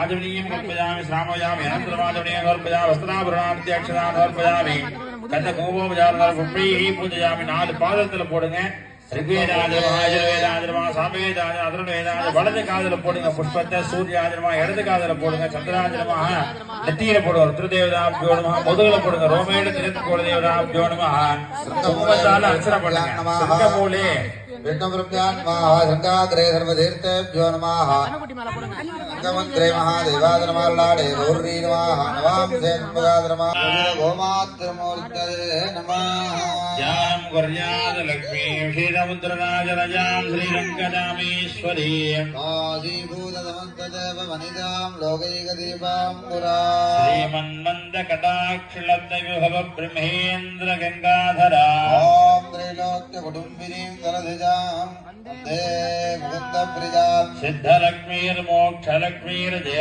आजवनीयं कल्पयामि श्रामयामि अनन्तरमाजवनीयं कल्पयामि वस्त्राभरणान्त्यक्षदान् कल्पयामि कन्नकुमोपचारपुष्पैः पूजयामि 4 பாதத்துல போடுங்க ऋग्वेदाजनமா यजुर्वेदाजनमा सामवेदाजनमा अथर्ववेदाजनमा வலது காதுல போடுங்க புஷ்பத்தை சூர்யாஜனமா இடது காதுல போடுங்க சந்திராஜனமா நெத்தியில போடுங்க ருத்ரதேவதாப்ஜோ நமஹ முதுகுல போடுங்க ரோமேட திரித்கோளதேவதாப்ஜோ நமஹ குங்குமத்தால அர்ச்சனை பண்ணுங்க சிங்கமூலே विष्णुप्रभ्यान्माः शङ्काग्रे सर्वतीर्थेभ्यो नमः गमन्त्रे महादेवादनमाल्लाडे गौरी नमः नवांसे नमः गोमात्रमूर्तये नमः यां गुर्याद लक्ष्मी क्षीरमुद्रराजरजां श्रीरङ्गदामेश्वरी काशीभूतसमस्तदेव वनितां लोकैकदीपां पुरा श्रीमन्मन्दकटाक्षलब्धविभव ब्रह्मेन्द्र गङ्गाधरा ॐ त्रैलोक्यकुटुम्बिनीं सरसिजा सिद्धलक्ष्मीर्मोक्षलक्ष्मीर्जय